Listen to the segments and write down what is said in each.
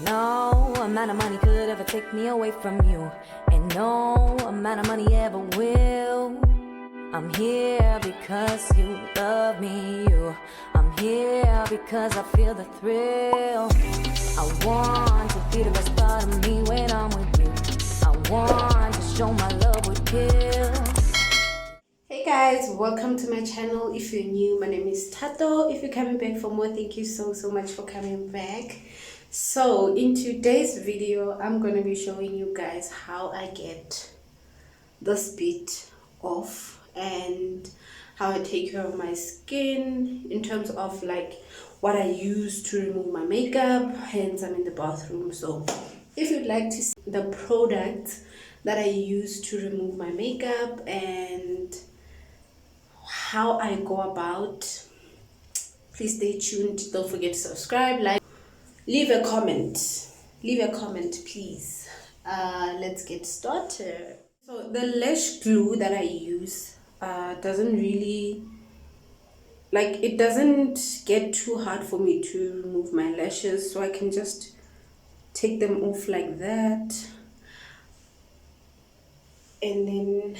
No amount of money could ever take me away from you, and no amount of money ever will. I'm here because you love me, I'm here because I feel the thrill. I want to be the best part of me when I'm with you. I want to show my love would kill. Hey guys, welcome to my channel. If you're new, my name is Thato. If you're coming back for more, thank you so much for coming back. So in today's video, I'm going to be showing you guys how I get this bit off and how I take care of my skin in terms of like what I use to remove my makeup. Hence I'm in the bathroom, so if you'd like to see the products that I use to remove my makeup and how I go about, please stay tuned. Don't forget to subscribe, like, leave a comment please. Let's get started. So the lash glue that I use doesn't really, like, it doesn't get too hard for me to remove my lashes, so I can just take them off like that. And then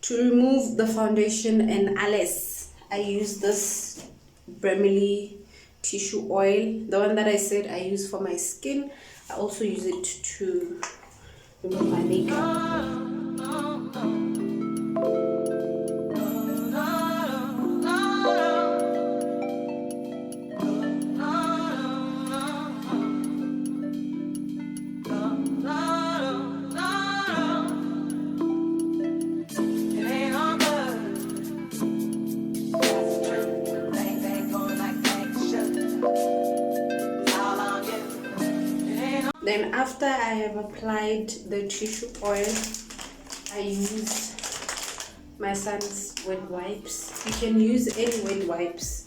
to remove the foundation and alles, I use this Bramley tissue oil, the one that I said I use for my skin. I also use it to remove my makeup. Then after I have applied the tissue oil, I use my son's wet wipes. You can use any wet wipes.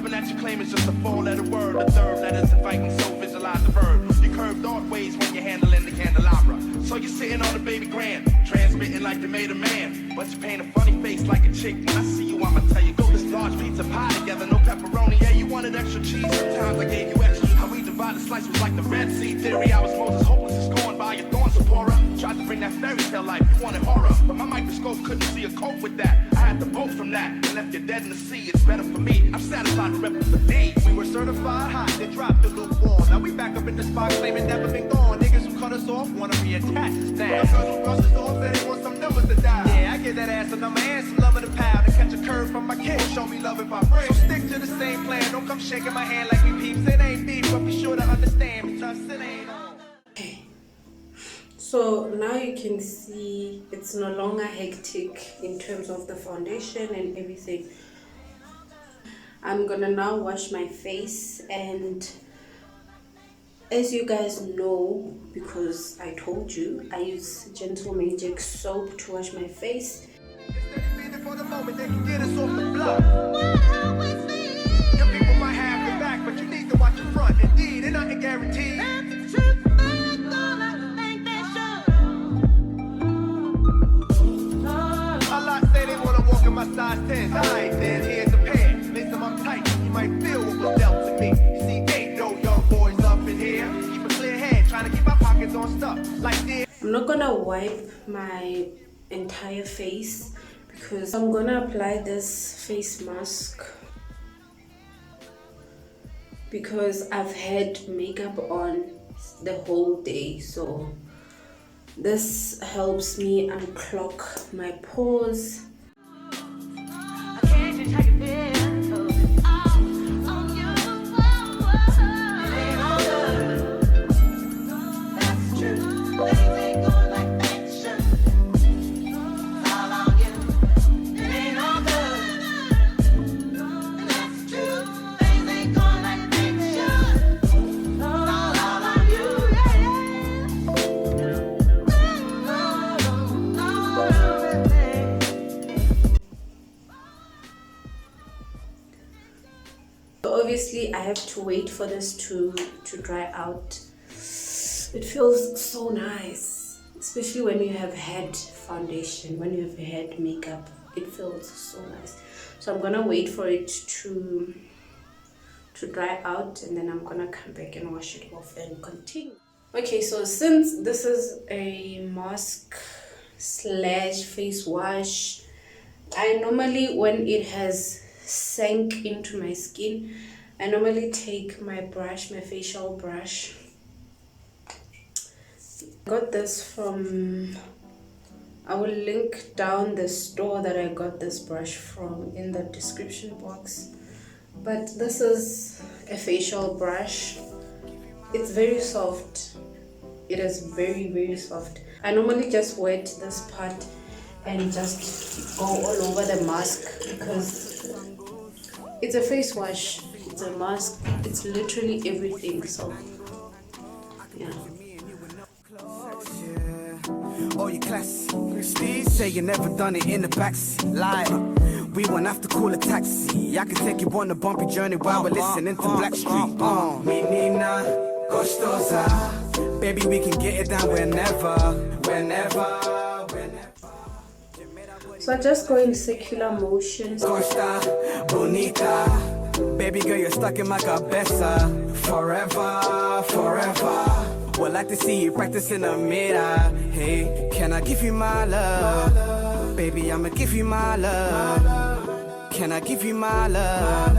That you claim is just a four-letter word. The third letter's inviting, so visualize the verb. You curve dark ways when you're handling the candelabra. So you're sitting on a baby grand, transmitting like you made a man. But you paint a funny face like a chick. When I see you, I'ma tell you, go this large pizza pie together, no pepperoni. Yeah, you wanted extra cheese, sometimes I gave you extra. How we divided slice was like the Red Sea theory. I was Moses, hopeless is scorned by your thorns, Sephora. Tried to bring that fairy tale life, you wanted horror, but my microscope couldn't see a cope with that. I had to bolt from that and left you dead in the sea. It's better for me, I'm satisfied to rep the D. We were certified hot, then dropped the lukewarm. Now we back up in the spot, claiming never been gone. Niggas who cut us off wanna reattach us now. My girls who brush us off, say they want some numbers to dial. Yeah, I get that ass a number and some love in the pile. To catch a curve from my kid, show me love if I break. So stick to the same plan, don't come shaking my hand like we peeps. It ain't beef, but be sure to understand, because it ain't on. Okay. So now you can see it's no longer hectic in terms of the foundation and everything. I'm gonna now wash my face, and as you guys know, because I told you, I use Gentle Magic soap to wash my face. For the moment they can get us off the block. Your people might have your back, but you need to watch your front. Indeed, and nothing guaranteed. My size 10, I ain't dead, here's a pair. Lace them up tight, you might feel what was dealt to me. You see, ain't no young boys up in here. Keep a clear head, trying to keep our pockets on stuff like this. I'm not gonna wipe my entire face because I'm gonna apply this face mask because I've had makeup on the whole day, so this helps me unclog my pores. Obviously I have to wait for this to dry out. It feels so nice, especially when you have had foundation, when you have had makeup. It feels so nice. So I'm gonna wait for it to dry out, and then I'm gonna come back and wash it off and continue. Okay, so since this is a mask slash face wash, I normally, when it has sank into my skin, I normally take my brush, my facial brush. I got this from, I will link down the store that I got this brush from in the description box. But this is a facial brush. It's very soft. It is very soft. I normally just wet this part and just go all over the mask because it's a face wash, it's a mask, it's literally everything. So yeah. Oh, you classy. Steve say you never done it in the backseat. Lie. We won't have to call a taxi. I can take you on a bumpy journey while we're listening to Blackstreet. Menina gostosa. Baby, we can get it down whenever. So I just go in circular motions. Costa bonita. Baby girl, you're stuck in my cabeza. Forever. Would like to see you practice in the mirror. Hey, can I give you my love? Baby, I'ma give you my love. Can I give you my love?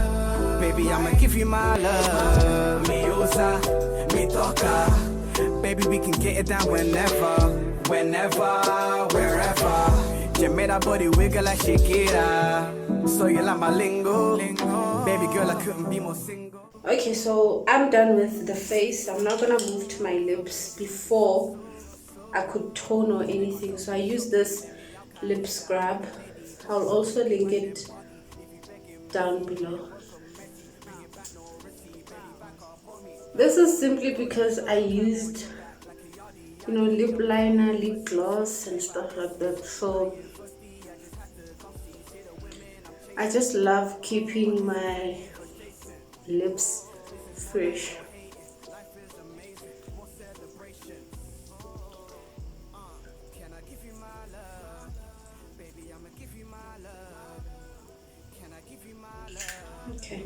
Baby, I'ma give you my love. Me usa, me toca. Baby, we can get it down whenever, wherever. You made that body wiggle like Shakira. So you like my lingo. Baby girl, I couldn't be more single. Okay, so I'm done with the face. I'm not gonna move to my lips before I could tone or anything. So I use this lip scrub. I'll also link it down below. This is simply because I used, lip liner, lip gloss and stuff like that. So I just love keeping my lips fresh. Okay,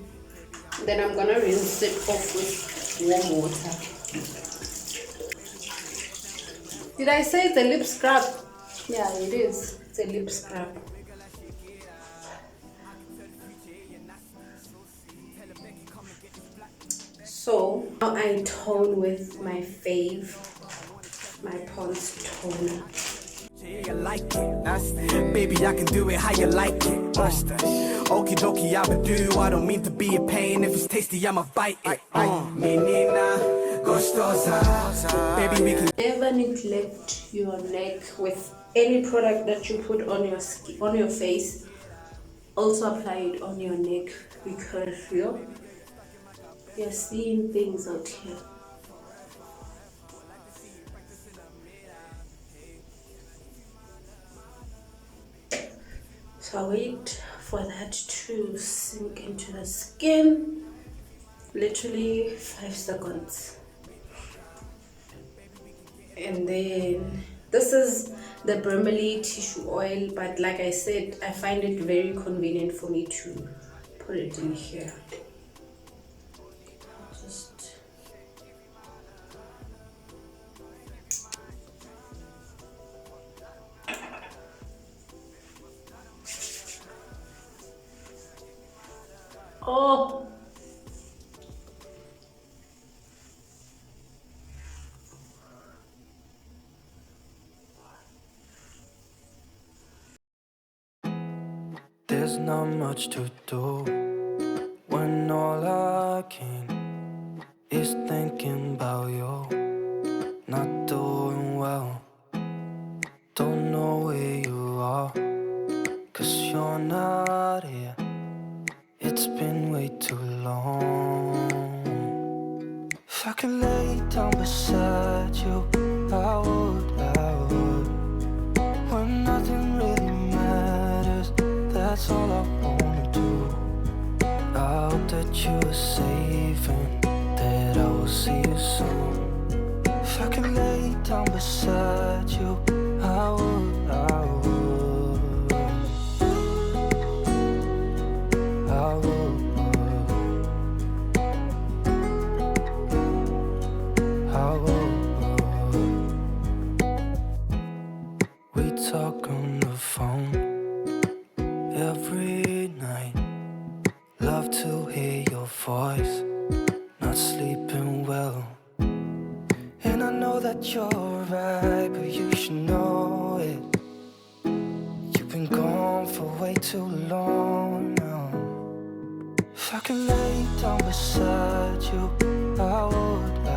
then I'm gonna rinse it off with warm water. Did I say it's a lip scrub? Yeah, it is. It's a lip scrub. So now I tone with my fave, my Pond's toner. You like it, baby, I can do it how you like it. Okie dokie, I would do. I don't mean to be a pain. If it's tasty, I'ma bite it. Menina gostosa, baby, we can Never neglect your neck with any product that you put on your skin, on your face. Also apply it on your neck because you're seeing things out here. So I wait for that to sink into the skin. Literally 5 seconds. And then this is the Brimley tissue oil, but like I said, I find it very convenient for me to put it in here. Just oh, there's not much to do when all I can is thinking about you. Not doing well, don't know where you are, 'cause you're not here. It's been way too long. If I could lay down beside you, I would. When nothing really matters, that's all I wanna do. I hope that you were safe and that I will see you soon. If I can lay down beside you, I would, I would, I would, I would. We talk on the phone every night. Love to hear your voice, not sleeping well. And I know that you're right, but you should know it. You've been gone for way too long now. If I can lay down beside you, I would,